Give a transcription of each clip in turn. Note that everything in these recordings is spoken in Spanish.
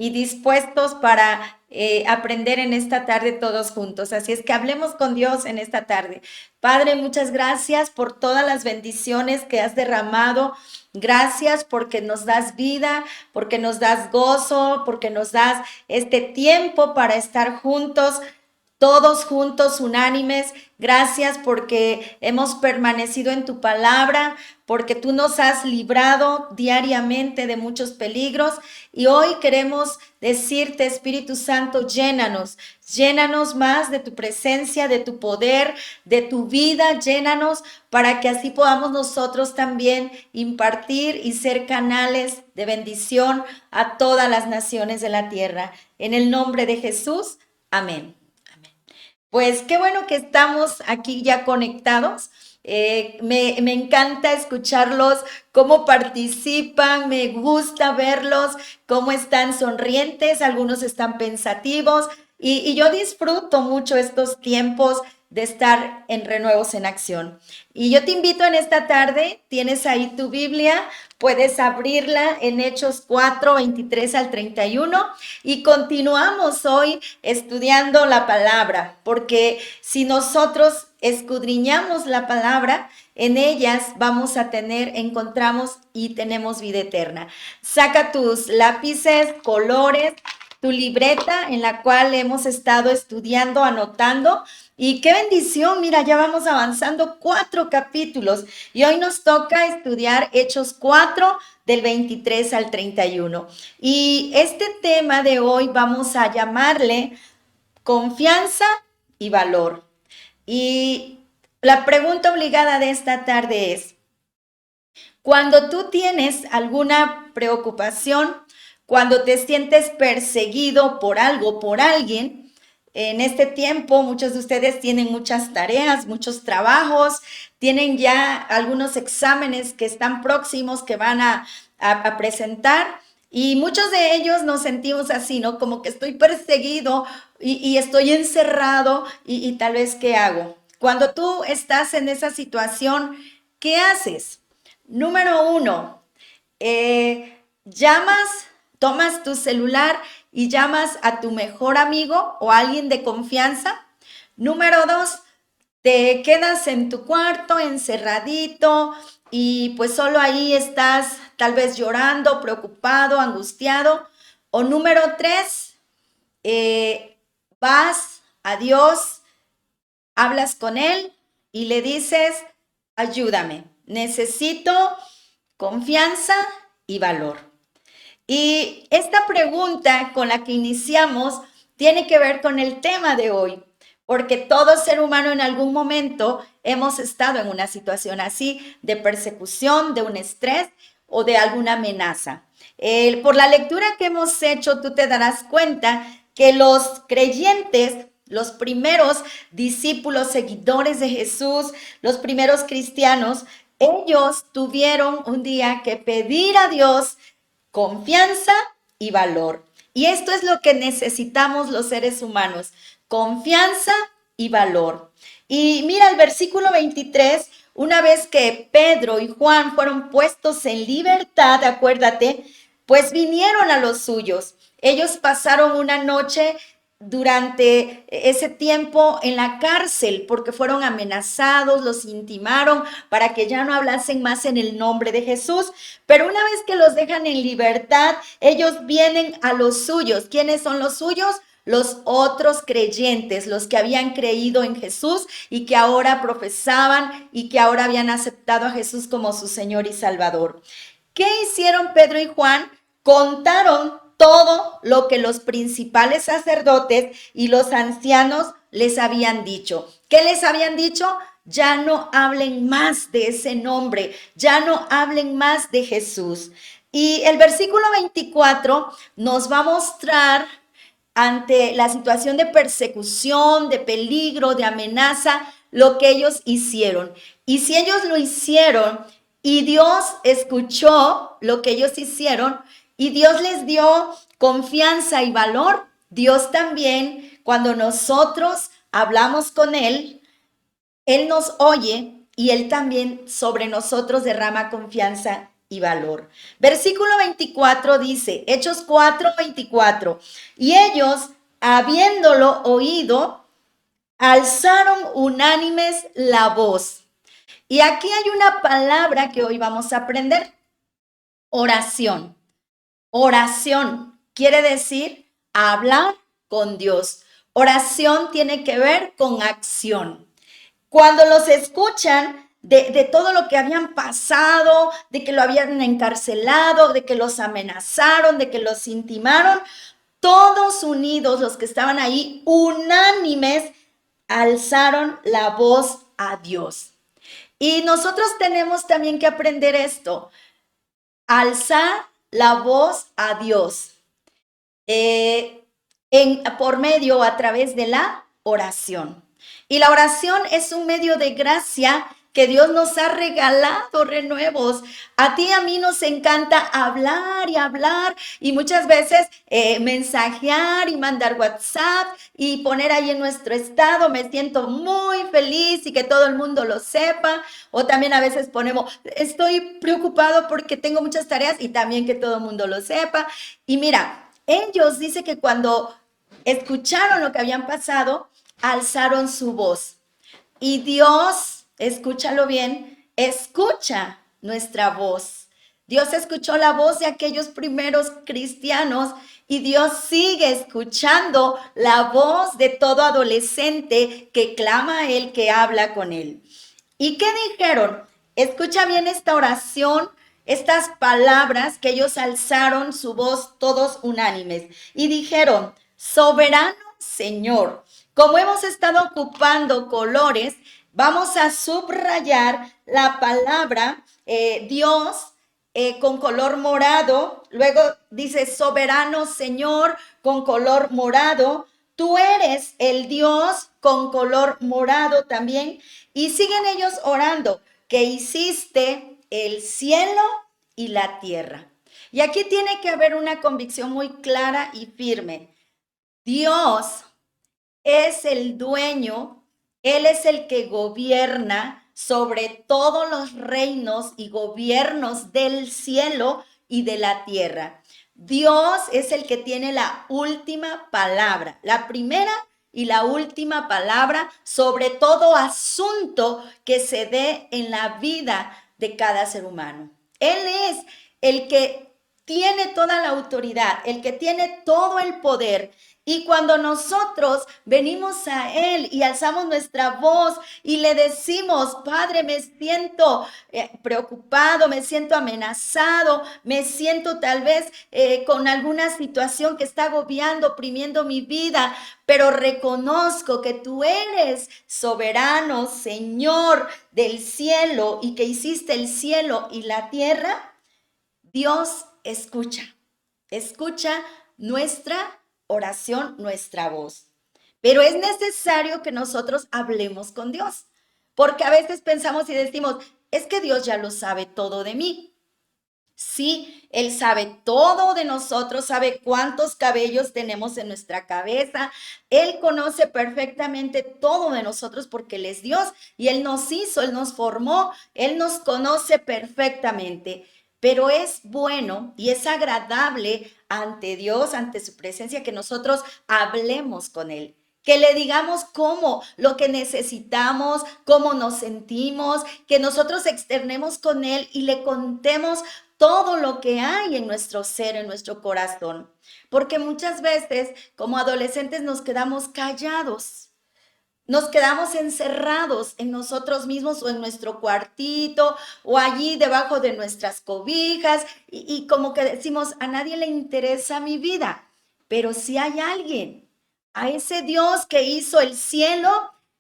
y dispuestos para aprender en esta tarde todos juntos. Así es que hablemos con Dios en esta tarde. Padre, muchas gracias por todas las bendiciones que has derramado. Gracias porque nos das vida, porque nos das gozo, porque nos das este tiempo para estar juntos, todos juntos, unánimes. Gracias porque hemos permanecido en tu palabra, porque tú nos has librado diariamente de muchos peligros. Y hoy queremos decirte, Espíritu Santo, llénanos, llénanos más de tu presencia, de tu poder, de tu vida, llénanos para que así podamos nosotros también impartir y ser canales de bendición a todas las naciones de la tierra. En el nombre de Jesús, amén. Pues qué bueno que estamos aquí ya conectados. Me encanta escucharlos, cómo participan, me gusta verlos, cómo están sonrientes, algunos están pensativos y yo disfruto mucho estos tiempos de estar en Renuevos en Acción. Y yo te invito en esta tarde, tienes ahí tu Biblia, puedes abrirla en Hechos 4, 23 al 31 y continuamos hoy estudiando la palabra, porque si nosotros escudriñamos la palabra, en ellas vamos a tener, encontramos y tenemos vida eterna. Saca tus lápices, colores, tu libreta en la cual hemos estado estudiando, anotando. Y qué bendición, mira, ya vamos avanzando 4 capítulos y hoy nos toca estudiar Hechos 4 del 23 al 31. Y este tema de hoy vamos a llamarle confianza y valor. Y la pregunta obligada de esta tarde es, cuando tú tienes alguna preocupación, cuando te sientes perseguido por algo, por alguien, en este tiempo muchos de ustedes tienen muchas tareas, muchos trabajos, tienen ya algunos exámenes que están próximos, que van a presentar. Y muchos de ellos nos sentimos así, ¿no? Como que estoy perseguido y estoy encerrado y tal vez ¿qué hago? Cuando tú estás en esa situación, ¿qué haces? Número 1, llamas, tomas tu celular y llamas a tu mejor amigo o a alguien de confianza. Número 2, te quedas en tu cuarto encerradito y pues solo ahí estás tal vez llorando, preocupado, angustiado. O número 3, vas a Dios, hablas con Él y le dices, ayúdame, necesito confianza y valor. Y esta pregunta con la que iniciamos tiene que ver con el tema de hoy, porque todo ser humano en algún momento hemos estado en una situación así de persecución, de un estrés o de alguna amenaza. Por la lectura que hemos hecho, tú te darás cuenta que los creyentes, los primeros discípulos, seguidores de Jesús, los primeros cristianos, ellos tuvieron un día que pedir a Dios confianza y valor. Y esto es lo que necesitamos los seres humanos, confianza y valor. Y mira el versículo 23, una vez que Pedro y Juan fueron puestos en libertad, acuérdate, pues vinieron a los suyos. Ellos pasaron una noche durante ese tiempo en la cárcel porque fueron amenazados, los intimaron para que ya no hablasen más en el nombre de Jesús. Pero una vez que los dejan en libertad, ellos vienen a los suyos. ¿Quiénes son los suyos? Los otros creyentes, los que habían creído en Jesús y que ahora profesaban y que ahora habían aceptado a Jesús como su Señor y Salvador. ¿Qué hicieron Pedro y Juan? Contaron todo lo que los principales sacerdotes y los ancianos les habían dicho. ¿Qué les habían dicho? Ya no hablen más de ese nombre, ya no hablen más de Jesús. Y el versículo 24 nos va a mostrar ante la situación de persecución, de peligro, de amenaza, lo que ellos hicieron. Y si ellos lo hicieron y Dios escuchó lo que ellos hicieron y Dios les dio confianza y valor, Dios también, cuando nosotros hablamos con Él nos oye y Él también sobre nosotros derrama confianza y valor. Versículo 24 dice, Hechos 4:24, y ellos, habiéndolo oído, alzaron unánimes la voz. Y aquí hay una palabra que hoy vamos a aprender, oración. Oración quiere decir hablar con Dios. Oración tiene que ver con acción. Cuando los escuchan de todo lo que habían pasado, de que lo habían encarcelado, de que los amenazaron, de que los intimaron, todos unidos, los que estaban ahí, unánimes, alzaron la voz a Dios. Y nosotros tenemos también que aprender esto, alzar la voz a Dios por medio, a través de la oración. Y la oración es un medio de gracia que Dios nos ha regalado renuevos. A ti y a mí nos encanta hablar y muchas veces mensajear y mandar WhatsApp y poner ahí en nuestro estado, me siento muy feliz y que todo el mundo lo sepa. O también a veces ponemos, estoy preocupado porque tengo muchas tareas y también que todo el mundo lo sepa. Y mira, ellos dice que cuando escucharon lo que habían pasado, alzaron su voz. Y Dios, escúchalo bien, escucha nuestra voz. Dios escuchó la voz de aquellos primeros cristianos y Dios sigue escuchando la voz de todo adolescente que clama a Él, que habla con Él. ¿Y qué dijeron? Escucha bien esta oración, estas palabras que ellos alzaron su voz todos unánimes y dijeron, soberano Señor. Como hemos estado ocupando colores, vamos a subrayar la palabra Dios con color morado. Luego dice soberano Señor con color morado. Tú eres el Dios con color morado también. Y siguen ellos orando, que hiciste el cielo y la tierra. Y aquí tiene que haber una convicción muy clara y firme. Dios es el dueño, Él es el que gobierna sobre todos los reinos y gobiernos del cielo y de la tierra. Dios es el que tiene la última palabra, la primera y la última palabra sobre todo asunto que se dé en la vida de cada ser humano. Él es el que tiene toda la autoridad, el que tiene todo el poder. Y cuando nosotros venimos a Él y alzamos nuestra voz y le decimos, Padre, me siento preocupado, me siento amenazado, me siento tal vez con alguna situación que está agobiando, oprimiendo mi vida, pero reconozco que tú eres soberano, Señor del cielo y que hiciste el cielo y la tierra, Dios escucha nuestra oración, nuestra voz. Pero es necesario que nosotros hablemos con Dios, porque a veces pensamos y decimos, es que Dios ya lo sabe todo de mí. Sí, Él sabe todo de nosotros, sabe cuántos cabellos tenemos en nuestra cabeza. Él conoce perfectamente todo de nosotros porque Él es Dios y Él nos hizo, Él nos formó, Él nos conoce perfectamente. Pero es bueno y es agradable ante Dios, ante su presencia, que nosotros hablemos con Él. Que le digamos cómo, lo que necesitamos, cómo nos sentimos, que nosotros externemos con Él y le contemos todo lo que hay en nuestro ser, en nuestro corazón. Porque muchas veces como adolescentes nos quedamos callados. Nos quedamos encerrados en nosotros mismos o en nuestro cuartito o allí debajo de nuestras cobijas y como que decimos, a nadie le interesa mi vida, pero sí hay alguien, a ese Dios que hizo el cielo,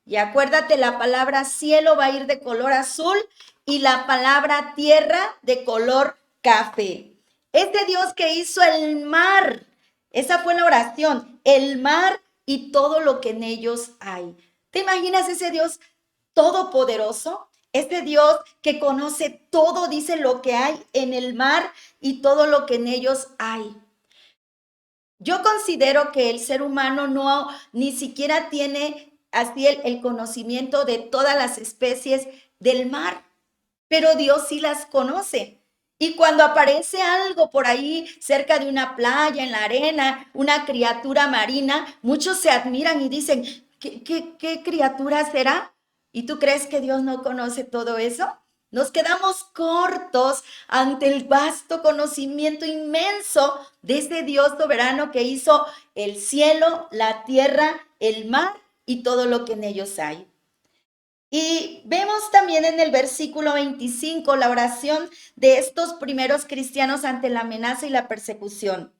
y acuérdate, la palabra cielo va a ir de color azul y la palabra tierra de color café. Este Dios que hizo el mar, esa fue la oración, el mar y todo lo que en ellos hay. ¿Te imaginas ese Dios todopoderoso? Este Dios que conoce todo, dice lo que hay en el mar y todo lo que en ellos hay. Yo considero que el ser humano no, ni siquiera tiene así el conocimiento de todas las especies del mar, pero Dios sí las conoce. Y cuando aparece algo por ahí cerca de una playa, en la arena, una criatura marina, muchos se admiran y dicen, ¿qué criatura será? ¿Y tú crees que Dios no conoce todo eso? Nos quedamos cortos ante el vasto conocimiento inmenso de ese Dios soberano que hizo el cielo, la tierra, el mar y todo lo que en ellos hay. Y vemos también en el versículo 25 la oración de estos primeros cristianos ante la amenaza y la persecución.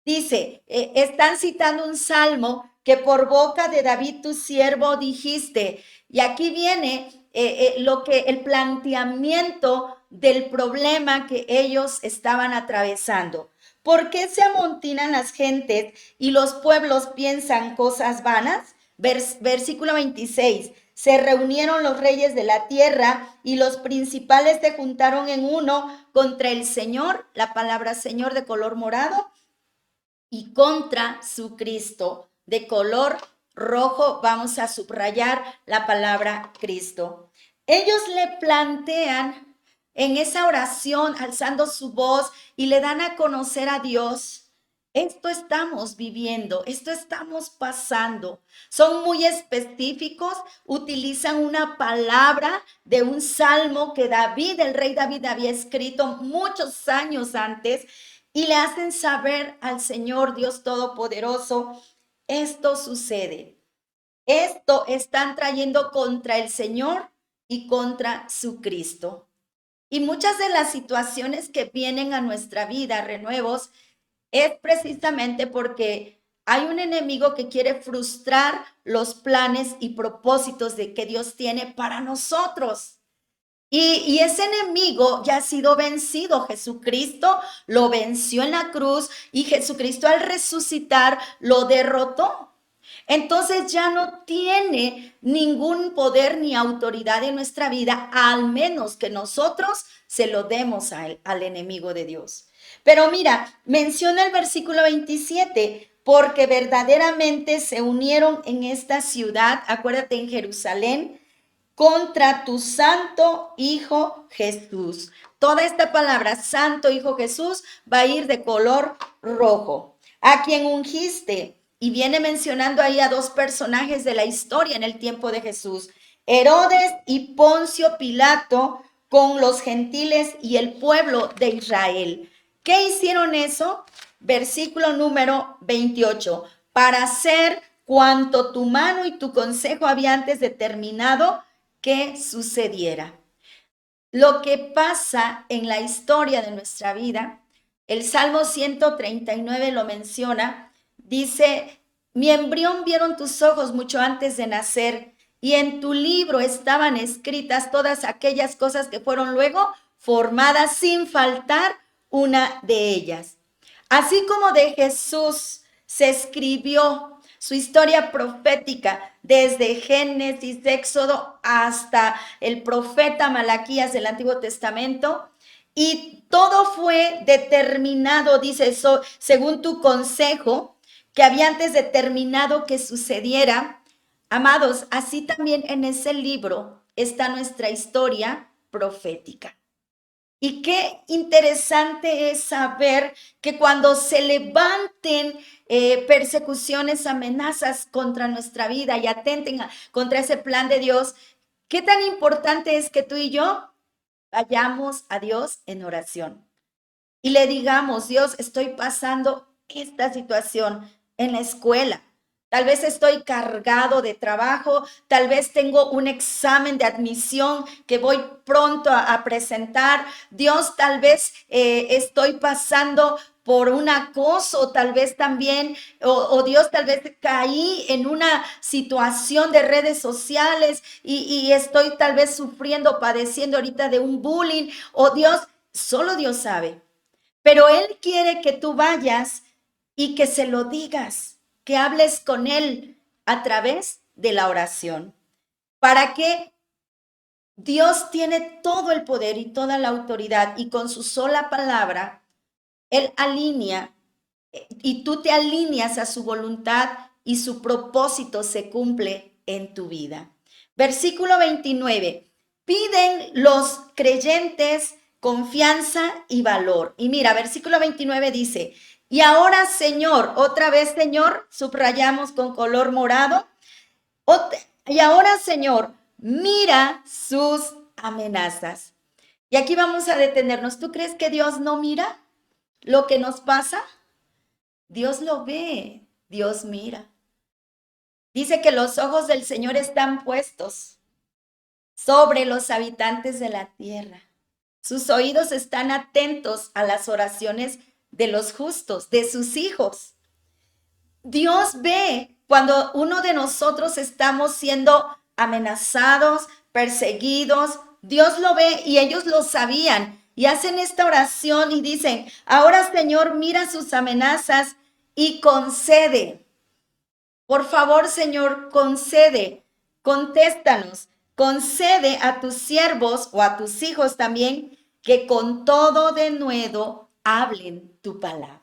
Dice, están citando un salmo que por boca de David tu siervo dijiste. Y aquí viene el planteamiento del problema que ellos estaban atravesando. ¿Por qué se amontinan las gentes y los pueblos piensan cosas vanas? Versículo 26. Se reunieron los reyes de la tierra y los principales se juntaron en uno contra el Señor, la palabra Señor de color morado, y contra su Cristo de color rojo. Vamos a subrayar la palabra Cristo. Ellos le plantean en esa oración, alzando su voz, y le dan a conocer a Dios. Esto estamos viviendo, esto estamos pasando. Son muy específicos, utilizan una palabra de un salmo que David, el rey David, había escrito muchos años antes, y le hacen saber al Señor Dios Todopoderoso, esto sucede. Esto están trayendo contra el Señor y contra su Cristo. Y muchas de las situaciones que vienen a nuestra vida, renuevos, es precisamente porque hay un enemigo que quiere frustrar los planes y propósitos de que Dios tiene para nosotros. Y ese enemigo ya ha sido vencido. Jesucristo lo venció en la cruz y Jesucristo al resucitar lo derrotó. Entonces ya no tiene ningún poder ni autoridad en nuestra vida, al menos que nosotros se lo demos al enemigo de Dios. Pero mira, menciona el versículo 27, porque verdaderamente se unieron en esta ciudad, acuérdate, en Jerusalén, contra tu santo Hijo Jesús. Toda esta palabra, santo Hijo Jesús, va a ir de color rojo. A quien ungiste, y viene mencionando ahí a dos personajes de la historia en el tiempo de Jesús, Herodes y Poncio Pilato, con los gentiles y el pueblo de Israel. ¿Qué hicieron eso? Versículo número 28. Para hacer cuanto tu mano y tu consejo había antes determinado que sucediera. Lo que pasa en la historia de nuestra vida, el Salmo 139 lo menciona, dice, mi embrión vieron tus ojos mucho antes de nacer, y en tu libro estaban escritas todas aquellas cosas que fueron luego formadas sin faltar una de ellas. Así como de Jesús se escribió su historia profética desde Génesis, Éxodo, hasta el profeta Malaquías del Antiguo Testamento, y todo fue determinado, dice eso, según tu consejo, que había antes determinado que sucediera. Amados, así también en ese libro está nuestra historia profética. Y qué interesante es saber que cuando se levanten persecuciones, amenazas contra nuestra vida y atenten contra ese plan de Dios, qué tan importante es que tú y yo vayamos a Dios en oración y le digamos, Dios, estoy pasando esta situación en la escuela. Tal vez estoy cargado de trabajo, tal vez tengo un examen de admisión que voy pronto a presentar. Dios, tal vez estoy pasando por un acoso, tal vez también, Dios, tal vez caí en una situación de redes sociales y estoy tal vez sufriendo, padeciendo ahorita de un bullying, o Dios, solo Dios sabe. Pero Él quiere que tú vayas y que se lo digas, que hables con Él a través de la oración. ¿Para qué? Dios tiene todo el poder y toda la autoridad, y con su sola palabra, Él alinea y tú te alineas a su voluntad y su propósito se cumple en tu vida. Versículo 29. Piden los creyentes confianza y valor. Y mira, versículo 29 dice, y ahora Señor, otra vez Señor, subrayamos con color morado, y ahora Señor, mira sus amenazas. Y aquí vamos a detenernos. ¿Tú crees que Dios no mira lo que nos pasa? Dios lo ve, Dios mira. Dice que los ojos del Señor están puestos sobre los habitantes de la tierra. Sus oídos están atentos a las oraciones de los justos, de sus hijos. Dios ve cuando uno de nosotros estamos siendo amenazados, perseguidos. Dios lo ve y ellos lo sabían y hacen esta oración y dicen, ahora Señor, mira sus amenazas y concede. Por favor, Señor, concede, contéstanos, concede a tus siervos o a tus hijos también que con todo denuedo hablen tu palabra.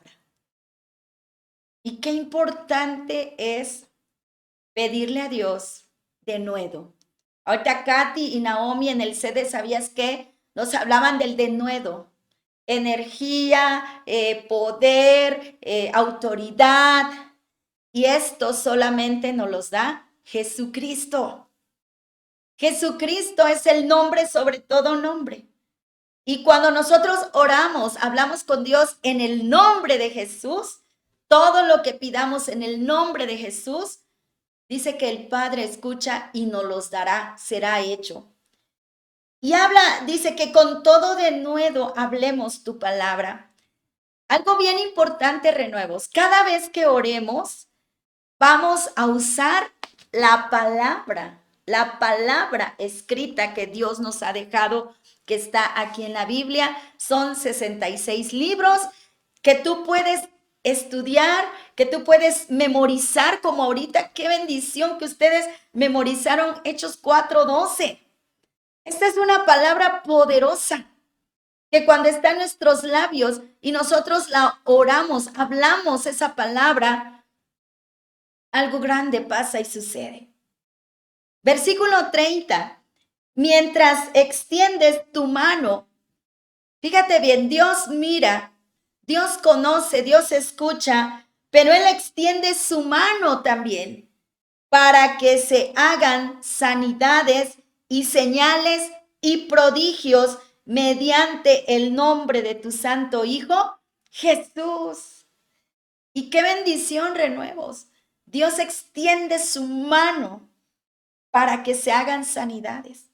Y qué importante es pedirle a Dios denuedo. Ahorita Katy y Naomi en el CD, ¿sabías qué? Nos hablaban del denuedo. Energía, poder, autoridad. Y esto solamente nos los da Jesucristo. Jesucristo es el nombre sobre todo nombre. Y cuando nosotros oramos, hablamos con Dios en el nombre de Jesús, todo lo que pidamos en el nombre de Jesús, dice que el Padre escucha y nos los dará, será hecho. Y dice que con todo denuedo hablemos tu palabra. Algo bien importante, renuevos, cada vez que oremos, vamos a usar la palabra escrita que Dios nos ha dejado, que está aquí en la Biblia. Son 66 libros que tú puedes estudiar, que tú puedes memorizar, como ahorita. Qué bendición que ustedes memorizaron Hechos 4:12. Esta es una palabra poderosa que cuando está en nuestros labios y nosotros la oramos, hablamos esa palabra, algo grande pasa y sucede. Versículo 30. Mientras extiendes tu mano, fíjate bien, Dios mira, Dios conoce, Dios escucha, pero Él extiende su mano también para que se hagan sanidades y señales y prodigios mediante el nombre de tu Santo Hijo, Jesús. Y qué bendición, renuevos. Dios extiende su mano para que se hagan sanidades.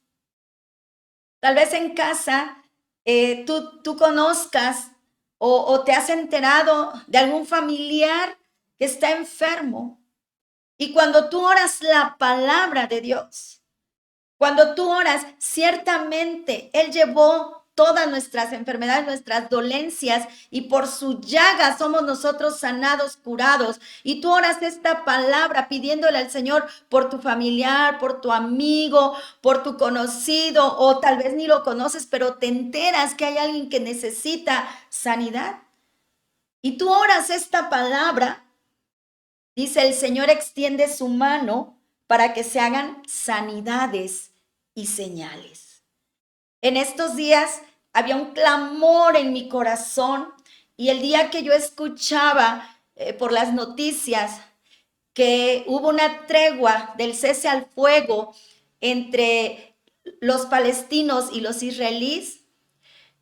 Tal vez en casa tú conozcas o te has enterado de algún familiar que está enfermo. Y cuando tú oras la palabra de Dios, cuando tú oras, ciertamente Él llevó todas nuestras enfermedades, nuestras dolencias, y por su llaga somos nosotros sanados, curados. Y tú oras esta palabra pidiéndole al Señor por tu familiar, por tu amigo, por tu conocido, o tal vez ni lo conoces, pero te enteras que hay alguien que necesita sanidad. Y tú oras esta palabra, dice el Señor extiende su mano para que se hagan sanidades y señales. En estos días había un clamor en mi corazón y el día que yo escuchaba por las noticias que hubo una tregua del cese al fuego entre los palestinos y los israelíes,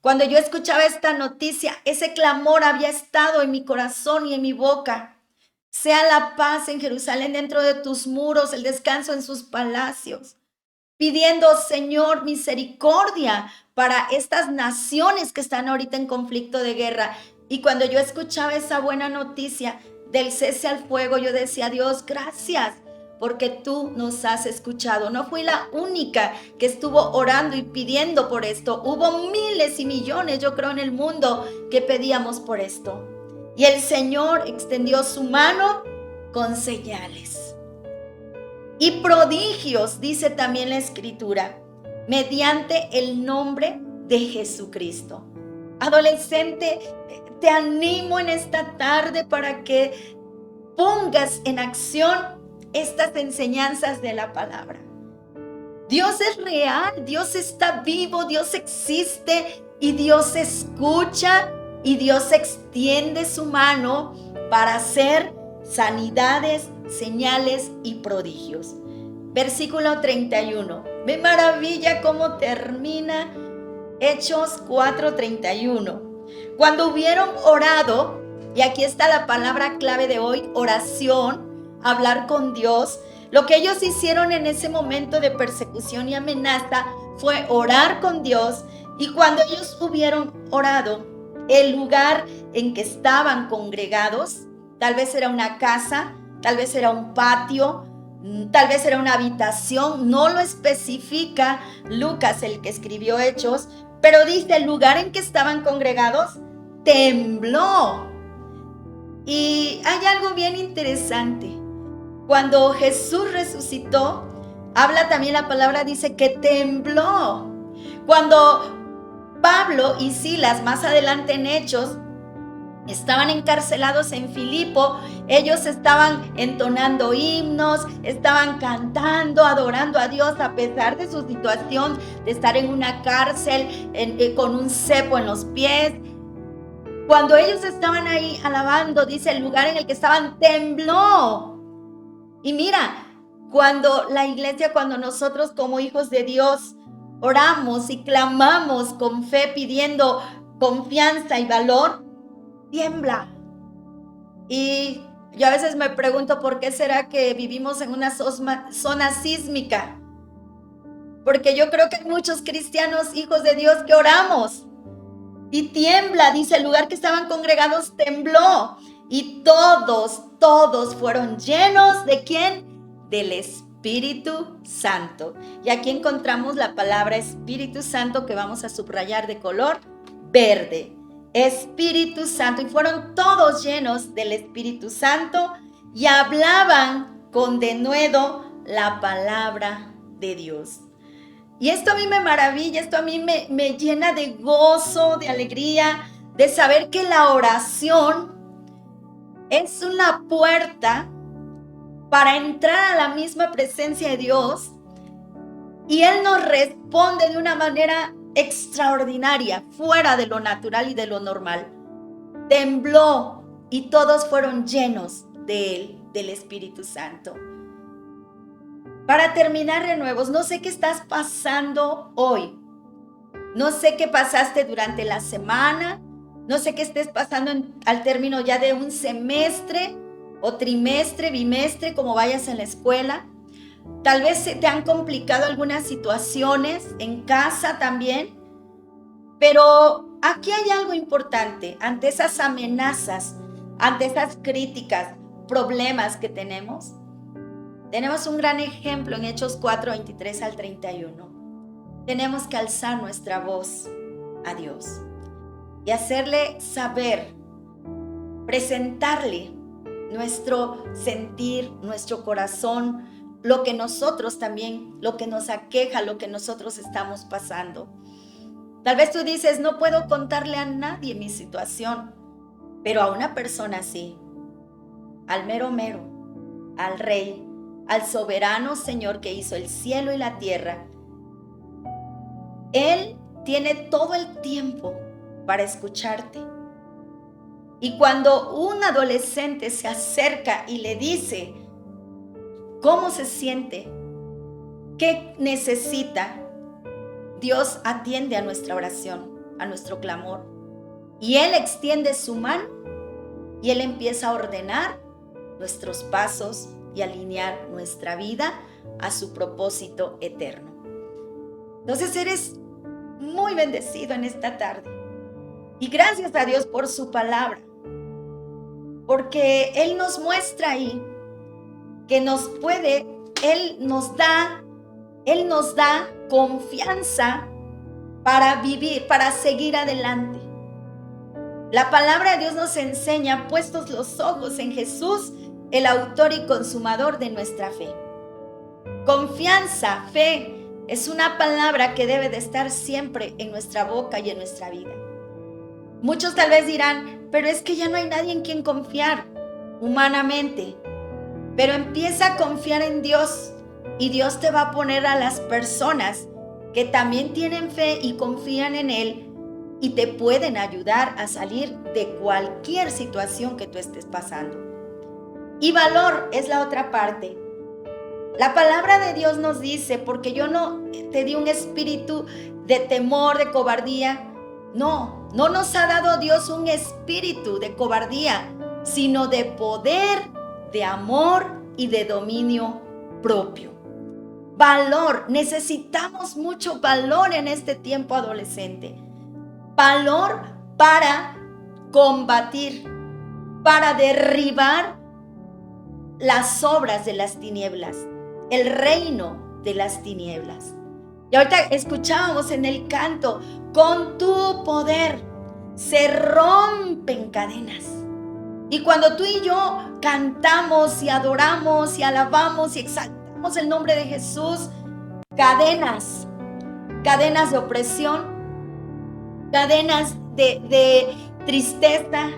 cuando yo escuchaba esta noticia, ese clamor había estado en mi corazón y en mi boca. Sea la paz en Jerusalén dentro de tus muros, el descanso en sus palacios. Pidiendo, Señor, misericordia para estas naciones que están ahorita en conflicto de guerra. Y cuando yo escuchaba esa buena noticia del cese al fuego, yo decía, Dios, gracias, porque tú nos has escuchado. No fui la única que estuvo orando y pidiendo por esto. Hubo miles y millones, yo creo, en el mundo que pedíamos por esto. Y el Señor extendió su mano con señales y prodigios, dice también la Escritura, mediante el nombre de Jesucristo. Adolescente, te animo en esta tarde para que pongas en acción estas enseñanzas de la palabra. Dios es real, Dios está vivo, Dios existe y Dios escucha y Dios extiende su mano para hacer sanidades, señales y prodigios. Versículo 31. Me maravilla cómo termina Hechos 4:31. Cuando hubieron orado, y aquí está la palabra clave de hoy, oración, hablar con Dios. Lo que ellos hicieron en ese momento de persecución y amenaza fue orar con Dios. Y cuando ellos hubieron orado, el lugar en que estaban congregados, tal vez era una casa, tal vez era un patio, tal vez era una habitación, no lo especifica Lucas, el que escribió Hechos, pero dice el lugar en que estaban congregados tembló. Y hay algo bien interesante. Cuando Jesús resucitó, habla también la palabra, dice que tembló. Cuando Pablo y Silas, más adelante en Hechos, estaban encarcelados en Filipo, ellos estaban entonando himnos, estaban cantando, adorando a Dios a pesar de su situación de estar en una cárcel con un cepo en los pies. Cuando ellos estaban ahí alabando, dice el lugar en el que estaban tembló. Y mira, cuando la iglesia, cuando nosotros como hijos de Dios oramos y clamamos con fe pidiendo confianza y valor, tiembla. Y yo a veces me pregunto por qué será que vivimos en una zona sísmica. Porque yo creo que hay muchos cristianos, hijos de Dios, que oramos y tiembla, dice el lugar que estaban congregados tembló. Y todos fueron llenos ¿de quién? Del Espíritu Santo. Y aquí encontramos la palabra Espíritu Santo que vamos a subrayar de color verde. Espíritu Santo. Y fueron todos llenos del Espíritu Santo y hablaban con denuedo la palabra de Dios. Y esto a mí me maravilla, esto a mí me llena de gozo, de alegría, de saber que la oración es una puerta para entrar a la misma presencia de Dios y Él nos responde de una manera extraordinaria, fuera de lo natural y de lo normal. Tembló y todos fueron llenos de Él, del Espíritu Santo. Para terminar, renuevos, no sé qué estás pasando hoy. No sé qué pasaste durante la semana. No sé qué estés pasando al término ya de un semestre o trimestre, bimestre, como vayas en la escuela. Tal vez se te han complicado algunas situaciones en casa también. Pero aquí hay algo importante. Ante esas amenazas, ante esas críticas, problemas que tenemos un gran ejemplo en Hechos 4, 23 al 31. Tenemos que alzar nuestra voz a Dios y hacerle saber, presentarle nuestro sentir, nuestro corazón, lo que nosotros también, lo que nos aqueja, lo que nosotros estamos pasando. Tal vez tú dices, no puedo contarle a nadie mi situación, pero a una persona sí, al mero mero, al Rey, al soberano Señor que hizo el cielo y la tierra. Él tiene todo el tiempo para escucharte. Y cuando un adolescente se acerca y le dice cómo se siente, qué necesita, Dios atiende a nuestra oración, a nuestro clamor. Y Él extiende su mano y Él empieza a ordenar nuestros pasos y alinear nuestra vida a su propósito eterno. Entonces eres muy bendecido en esta tarde. Y gracias a Dios por su palabra. Porque Él nos muestra ahí que nos puede, Él nos da confianza para vivir, para seguir adelante. La palabra de Dios nos enseña, puestos los ojos en Jesús, el autor y consumador de nuestra fe. Confianza, fe, es una palabra que debe de estar siempre en nuestra boca y en nuestra vida. Muchos tal vez dirán, pero es que ya no hay nadie en quien confiar humanamente. Pero empieza a confiar en Dios y Dios te va a poner a las personas que también tienen fe y confían en Él y te pueden ayudar a salir de cualquier situación que tú estés pasando. Y valor es la otra parte. La palabra de Dios nos dice, porque yo no te di un espíritu de temor, de cobardía. No nos ha dado Dios un espíritu de cobardía, sino de poder, de amor y de dominio propio. Valor, necesitamos mucho valor en este tiempo adolescente. Valor para combatir, para derribar las obras de las tinieblas, el reino de las tinieblas. Y ahorita escuchábamos en el canto, con tu poder se rompen cadenas. Y cuando tú y yo cantamos y adoramos y alabamos y exaltamos el nombre de Jesús, cadenas de opresión, cadenas de tristeza,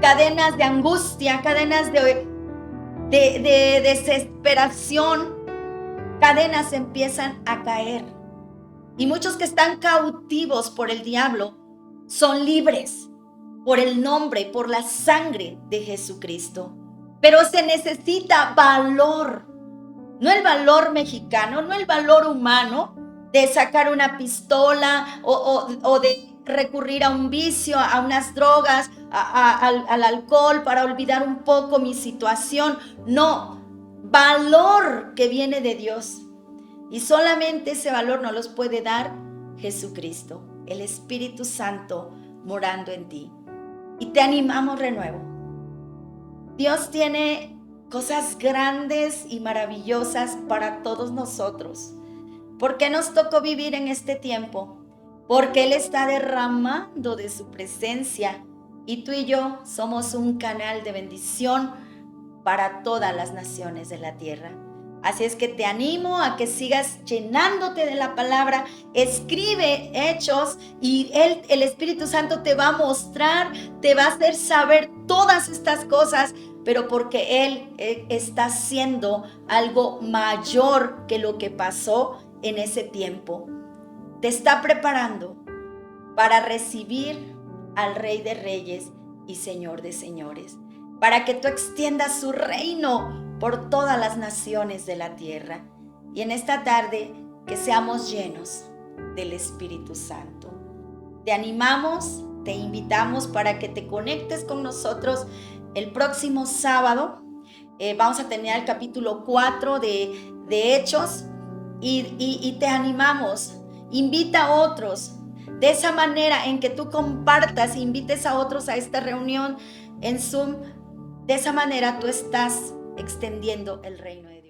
cadenas de angustia, cadenas de desesperación, cadenas empiezan a caer. Y muchos que están cautivos por el diablo son libres por el nombre, por la sangre de Jesucristo. Pero se necesita valor, no el valor mexicano, no el valor humano de sacar una pistola o de recurrir a un vicio, a unas drogas, al alcohol para olvidar un poco mi situación. No, valor que viene de Dios. Y solamente ese valor nos los puede dar Jesucristo, el Espíritu Santo morando en ti. Y te animamos de nuevo. Dios tiene cosas grandes y maravillosas para todos nosotros. ¿Por qué nos tocó vivir en este tiempo? Porque Él está derramando de su presencia y tú y yo somos un canal de bendición para todas las naciones de la tierra. Así es que te animo a que sigas llenándote de la palabra, escribe Hechos y el Espíritu Santo te va a mostrar, te va a hacer saber todas estas cosas, pero porque Él está haciendo algo mayor que lo que pasó en ese tiempo. Te está preparando para recibir al Rey de Reyes y Señor de Señores, para que tú extiendas su reino por todas las naciones de la tierra. Y en esta tarde que seamos llenos del Espíritu Santo. Te animamos, te invitamos para que te conectes con nosotros el próximo sábado. Vamos a tener el capítulo 4 de Hechos y te animamos. Invita a otros. De esa manera en que tú compartas, invites a otros a esta reunión en Zoom. De esa manera tú estás extendiendo el reino de Dios.